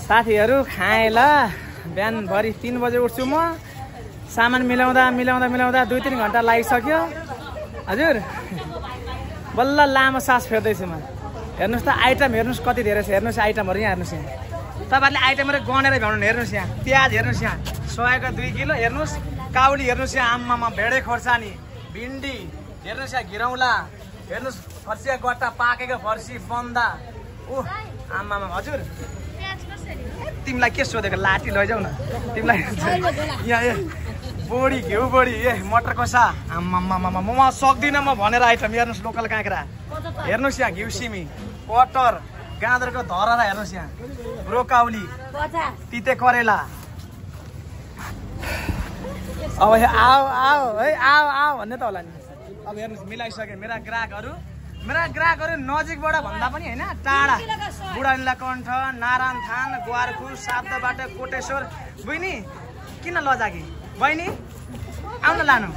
साथीहरू खाएँ ल। बिहानभरि 3 बजे उठ्छु म। सामान मिलाउँदा 2-3 घन्टा लागिसक्यो हजुर। बल्ल लामो सास फेर्दैछु म। हेर्नुहोस् त आइटम हेर्नुहोस् कति धेरै छ। हेर्नुहोस् आइटमहरू यहाँ हेर्नुहोस् यहाँ। तपाईँहरूले आइटमहरू गनेर भ्याउनु। हेर्नुहोस् यहाँ प्याज हेर्नुहोस् यहाँ 100 को 2 किलो। हेर्नुहोस् काउली हेर्नुहोस् यहाँ आम्मामा भेडे खोर्सानी भिन्डी हेर्नुहोस् यहाँ घिरौँला हेर्नुहोस् फर्सीको गट्टा पाकेको फर्सी बन्दा ओह आम्मामा हजुर। तिमीलाई के सोधेको लाठी लैजाऊ न तिमीलाई। यहाँ बोडी घिउ बोडी मटर कसा आम्मामा म सक्दिनँ म भनेर आइटम। हेर्नुहोस् लोकल काँक्रा हेर्नुहोस् यहाँ घिउ सिमी कटर गाजरको धरहरा हेर्नुहोस् यहाँ ब्रोकाउली तिते करेला। अब आओ आओ है आओ आओ भन्ने त होला नि। अब हेर्नुहोस् मिलाइसकेँ। मेरा ग्राहकहरू नजिकबाट भन्दा पनि होइन टाढा बुढानीला कण्ठ नारायण थान ग्वारखु सातबाट कोटेश्वर। बहिनी किन लजाकी बहिनी आउन लानु।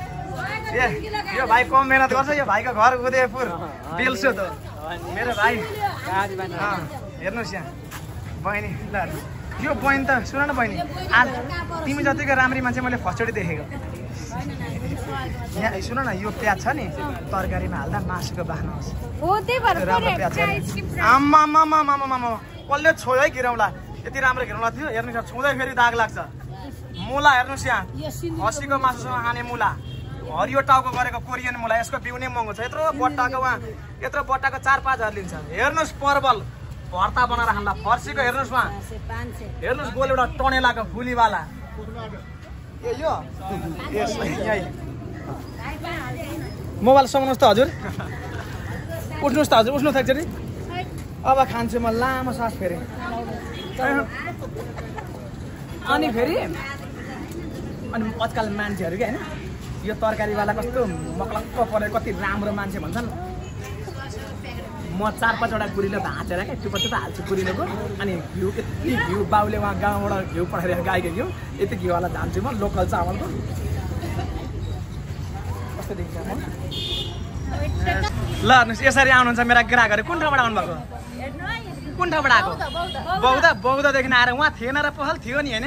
यो भाइ कम मेहनत गर्छ। यो भाइको घर उदयपुर बेल्सो त मेरो भाइ। हेर्नुहोस् यहाँ बहिनी ल यो बहिनी त सुन न बहिनी आज तिमी जतिको राम्री मान्छे मैले फर्स्टचोटि देखेको। यहाँ सुन न यो प्याज छ नि तरकारीमा हाल्दा मासुको बास्ना आउँछ। आम्मामामामामामा कसले छोयो है घिरौँला। यति राम्रो घिरौँला थियो। हेर्नुहोस् छुँदै फेरि दाग लाग्छ। मुला हेर्नुहोस् यहाँ खसीको मासुसँग खाने मुला हरियो टाउको गरेको कोरियन मुला। यसको बिउ नै महँगो छ। यत्रो बट्टाको 4-5 हजार लिन्छ। हेर्नुहोस् परवल भर्ता बनाएर खाँदा फर्सीको हेर्नुहोस् उहाँ हेर्नुहोस् गोल एउटा टनेलाको फुलीवाला यो मोबाइल समाउनुहोस् त हजुर। उठ्नुहोस् त हजुर उठ्नु त एकचोटि। अब खान्छु म लामो सास फेरि। अनि फेरि आजकल मान्छेहरू क्या होइन यो तरकारीवाला कस्तो मक्लक्क परेर कति राम्रो मान्छे भन्छन्। म 4-5वटा कुरिलो भाँचेर क्या टुप्पा हाल्छु कुरिलोको। अनि घिउ यति घिउ बाउले उहाँ गाउँबाट घिउ पठाइदिएर गाईको घिउ यति घिउवाला झान्छु म लोकल चामलको। कस्तो देखिन्छ म ल हेर्नुहोस् यसरी आउनुहुन्छ मेरा ग्राहकहरू। कुन ठाउँबाट आउनुभएको कुन ठाउँबाट आएको? बौद्धदेखि आएर उहाँ थिएन र पहल थियो नि होइन।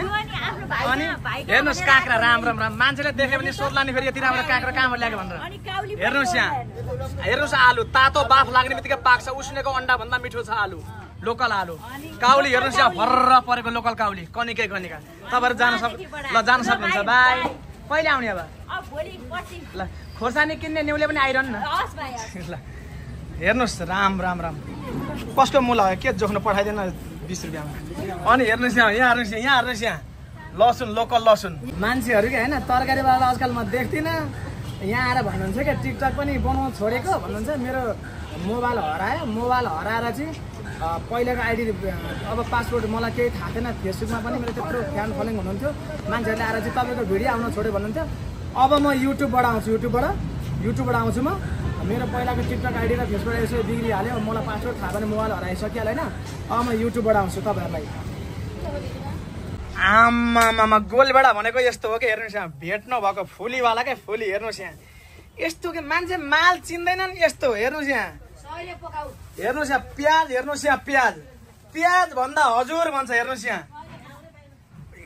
अनि हेर्नुहोस् काँक्रा राम्रो मान्छेले देख्यो भने सोध्ला नि फेरि यति राम्रो काँक्रा कहाँबाट ल्याएको भनेर। हेर्नुहोस् यहाँ हेर्नुहोस् आलु तातो बाफ लाग्ने बित्तिकै पाक्छ। उसिनेको अन्डा भन्दा मिठो छ आलु लोकल आलु। काउली हेर्नुहोस् यहाँ भर्र परेको लोकल काउली कनिका तपाईँहरू जान सक्नुहुन्छ। बाई कहिले आउने अब ल खोर्सानी किन्ने न्युले पनि आइरहनु न ल। हेर्नुहोस् राम कसको मुला हो के जोख्नु पठाइदिएन 20 रुपियाँमा। अनि हेर्नुहोस् यहाँ हेर्नुहोस् यहाँ लसुन लोकल लसुन। मान्छेहरू क्या होइन तरकारीवाला आजकल म देख्दिनँ। यहाँ आएर भन्नुहुन्छ क्या टिकटक पनि बनाउनु छोडेको भन्नुहुन्छ। मेरो मोबाइल हराएर चाहिँ पहिलाको आइडी अब पासवर्ड मलाई केही थाहा थिएन। फेसबुकमा पनि मेरो त्यत्रो फ्यान फलोइङ हुनुहुन्थ्यो। मान्छेहरूले आएर चाहिँ तपाईँको भिडियो आउन छोड्यो भन्नुहुन्थ्यो। अब म युट्युबबाट आउँछु म। मेरो पहिलाको टिकटक आइडी र फेसबुक यसो बिग्रिहाल्यो। मलाई पासवर्ड थाहा पनि मोबाइल हराइसक्यो होइन। अब म युट्युबबाट आउँछु तपाईँहरूलाई। आम्मामा गोलबेडा भनेको यस्तो हो कि हेर्नुहोस् यहाँ भेट्नु भएको फुलीवाला क्या फुली। हेर्नुहोस् यहाँ यस्तो कि मान्छे माल चिन्दैनन् यस्तो। हेर्नुहोस् यहाँ प्याज हेर्नुहोस् यहाँ प्याज भन्दा हजुर भन्छ। हेर्नुहोस् यहाँ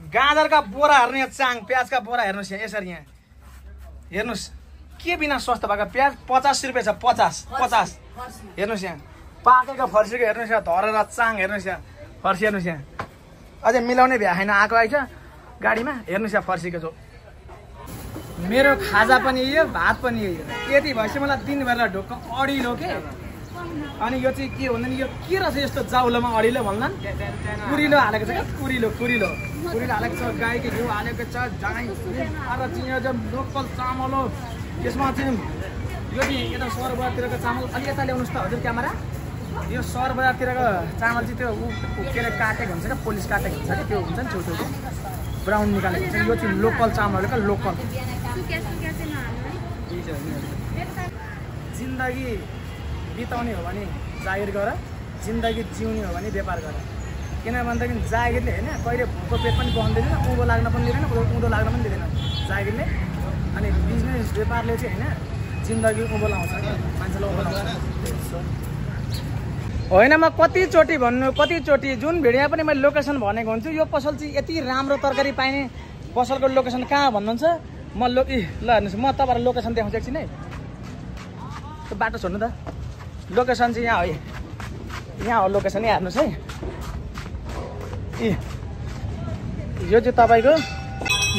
गाजरका बोराहरू यहाँ चाङ प्याजका बोरा हेर्नुहोस् यहाँ यसरी यहाँ हेर्नुहोस् के बिना सस्तो भएको प्याज 50 रुपियाँ छ 50। हेर्नुहोस् यहाँ पाकेको फर्सीको हेर्नुहोस् यहाँ धरेर चाङ हेर्नुहोस् यहाँ फर्सी हेर्नुहोस् यहाँ अझै मिलाउने भ्या छैन आएको आइछ गाडीमा। हेर्नुहोस् यहाँ फर्सीको जो मेरो खाजा पनि यो भात पनि यो यति भएपछि मलाई दिनभर ढोक्क अडिलो के। अनि यो चाहिँ के भन्दा नि यो के रहेछ यस्तो जाउलोमा अडिलो भन्दैन। कुरिलो हालेको छ क्या कुरिलो हालेको छ। गाईको घिउ हालेको छ जाँइ चाहिँ लोकल चामल हो। यसमा चाहिँ यो चाहिँ यता सहर बजारतिरको चामल अलि यता ल्याउनुहोस् त हजुर क्यामेरा। यो सहर बजारतिरको चामल चाहिँ त्यो के अरे काटेको हुन्छ क्या पोलिस काटेको हुन्छ क्या त्यो हुन्छ नि छेउछेउको ब्राउन निकालेको हुन्छ। यो चाहिँ लोकल चामल हो क्या लोकल। जिन्दगी बिताउने हो भने जागिर गर जिन्दगी जिउने हो भने व्यापार गर। किन भन्दाखेरि जागिरले होइन कहिले भोको पेट पनि बन्दैन उँधो लाग्न पनि दिँदैन उँधो लाग्न पनि दिँदैन जागिरले। अनि बिजनेस व्यापारले चाहिँ होइन जिन्दगी उँभो लाउँछ क्या मान्छेलाई उँभो लाउँछ। होइन म कतिचोटि जुन भिडियोमा पनि मैले लोकेसन भनेको हुन्छु यो पसल चाहिँ यति राम्रो तरकारी पाइने पसलको लोकेसन कहाँ भन्नुहुन्छ म ल हेर्नुहोस् म तपाईँलाई लोकेसन देखाउँछु एकछिन है त्यो बाटो छोड्नु त लोकेसन चाहिँ यहाँ हो लोकेसन यहाँ हेर्नुहोस् है यो चाहिँ तपाईँको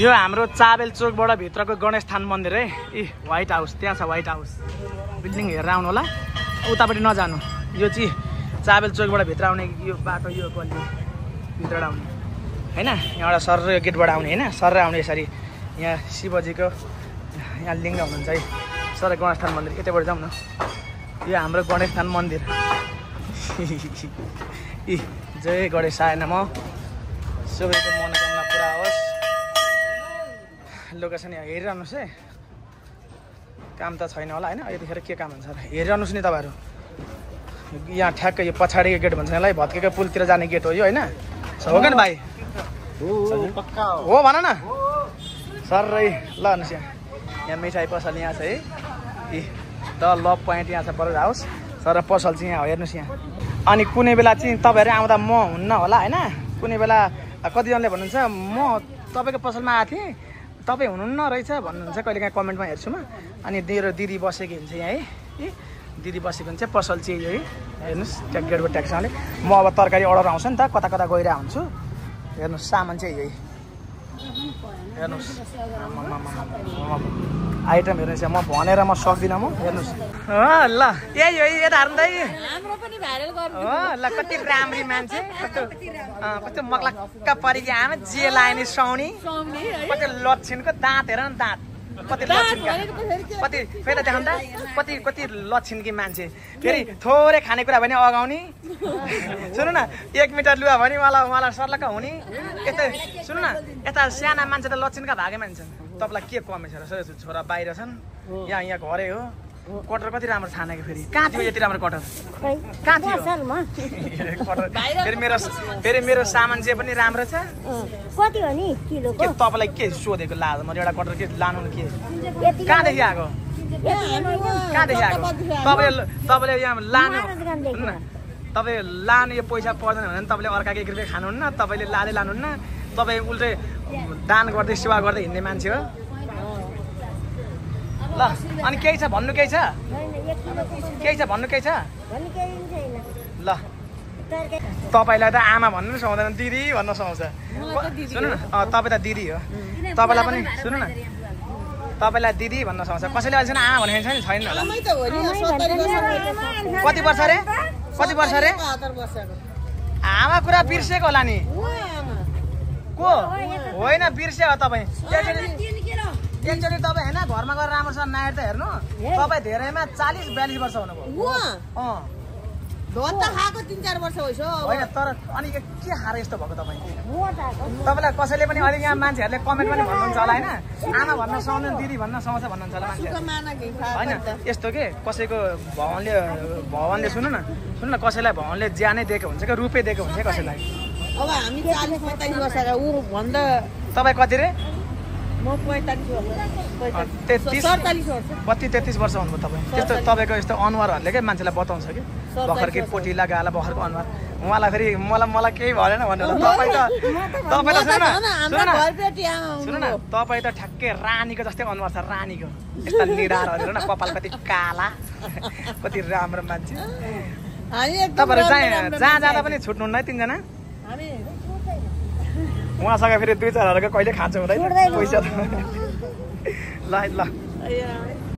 यो हाम्रो चाबेल चोकबाट भित्रको गणेश थान मन्दिर है व्हाइट हाउस त्यहाँ छ व्हाइट हाउस बिल्डिङ हेरेर आउनु होला उतापट्टि नजानु यो चाहिँ चाबेल चोकबाट भित्र आउने यो बाटो यो गल्ली भित्रबाट आउने होइन यहाँबाट सर यो गेटबाट आउने होइन सर आउने यसरी यहाँ शिवजीको यहाँ लिङ्ग हुनुहुन्छ है सर गणेश थान मन्दिर यतैबाट जाउँ न यो हाम्रो गणेश थान मन्दिर जय गणेशाय नमः सबैको मनोकामना पुरा होस् लोकेसन यहाँ हेरिरहनुहोस् है काम त छैन होला होइन यतिखेर के काम हुन्छ हेरिरहनुहोस् नि तपाईँहरू यहाँ ठ्याक्कै यो पछाडिको गेट भन्छ यसलाई भत्केको पुलतिर जाने गेट हो यो होइन हो क्या भाइ हो भन न सर ल हेर्नुहोस् यहाँ मिठाई पसल यहाँ छ है द लभ पोइन्ट यहाँ छ बरु हाउस सर पसल चाहिँ यहाँ हो हेर्नुहोस् यहाँ अनि कुनै बेला चाहिँ तपाईँहरू आउँदा म हुन्न होला होइन कुनै बेला कतिजनाले भन्नुहुन्छ म तपाईँको पसलमा आएको थिएँ तपाईँ हुनुहुन्न रहेछ भन्नुहुन्छ कहिलेकाहीँ कमेन्टमा हेर्छु म अनि दिदी बसेको हुन्छ यहाँ है दिदी बसेको हुन्छ पसल चाहिँ यो है हेर्नुहोस् त्यहाँ गेटको ट्याक्सले म अब तरकारी अर्डर आउँछ नि त कता कता गइरहेको हुन्छु हेर्नुहोस् सामान चाहिँ यही हेर्नुहोस् आइटम हेर्नुहोस् म भनेर म सक्दिनँ म हेर्नुहोस् ल यही हो यता हार्नु दाइ ल कति राम्री मान्छे कस्तो मक्लक्क परेको आमा जे लायो नि सुहाउने कति लक्षिणको दाँत हेर न दाँत कति लक्षिणका कति फेरि देखाउनु त कति लक्षिणकी मान्छे फेरि थोरै खानेकुरा भने अगाउने सुन्नु न 1 मिटर लुगा भने उहाँलाई सर्लक्क हुने यता सुन्नु न यता साना मान्छे त लक्षिणका भागे मान्छन् तपाईँलाई के कमी छ र छोरा बाहिर छन् यहाँ घरै हो कटर कति राम्रो छानेको फेरि कहाँ थियो यति राम्रो कटर कहाँ थियो फेरि मेरो सामान चाहिँ पनि राम्रो छ कति हो नि किलो के तपाईँलाई के सोधेको लाज म एउटा कटर के लानु के कहाँदेखि आएको कहाँदेखि आएको तपाईँले यहाँ लानु तपाईँ लानु यो पैसा पर्दैन भने तपाईँले अर्काको 1 रुपियाँ खानुहुन्न तपाईँले लाँदै लानुहुन्न तपाईँ उल्टै दान गर्दै सेवा गर्दै हिँड्ने मान्छे हो ल अनि केही छ भन्नु केही छ ल तपाईँलाई त आमा भन्नु पनि सुहाउँदैन दिदी भन्न सुहाउँछ सुन्नु न तपाईँ त दिदी हो तपाईँलाई पनि सुन्नु न तपाईँलाई दिदी भन्न सुहाउँछ कसैले अहिलेसम्म आमा भनेको छैन होला कति वर्ष अरे आमा कुरा बिर्सेको होला नि को होइन बिर्स्यो हो तपाईँ एकचोटि तपाईँ होइन घरमा गएर राम्रोसँग नाहेर त हेर्नु तपाईँ धेरैमा 40-42 वर्ष हुनुभयो होइन तर अनि के खाएर यस्तो भएको तपाईँ तपाईँलाई कसैले पनि अहिले यहाँ मान्छेहरूले कमेन्ट पनि भन्नुहुन्छ होला होइन आमा भन्न सुहाउँदैन दिदी भन्न सुहाउँछ भन्नुहुन्छ होला मान्छे होइन यस्तो के कसैको भगवानले सुन्नु न कसैलाई भगवानले ज्यानै दिएको हुन्छ क्या रुपै दिएको हुन्छ कसैलाई अब हामी 40-45 वर्षका ऊ भन्दा तपाईँ कति रे म 45 वर्ष हुनुभयो तपाईँ त्यस्तो तपाईँको यस्तो अनुहारहरूले क्या मान्छेलाई बताउँछ कि भर्खरकै पोटिला गाला भर्खरको अनुहार उहाँलाई फेरि मलाई केही भएन भन्नु तपाईँलाई सुन्नु न तपाईँ त ठ्याक्कै रानीको जस्तै अनुहार छ रानीको यस्ता निडारहरू न कपाल कति काला कति राम्रो मान्छे तपाईँहरू जहाँ जाँदा पनि छुट्नुहुन्न है 3 जना उहाँसँग फेरि 2-4 हजारको कहिले खान्छ हुँदैन पैसा ल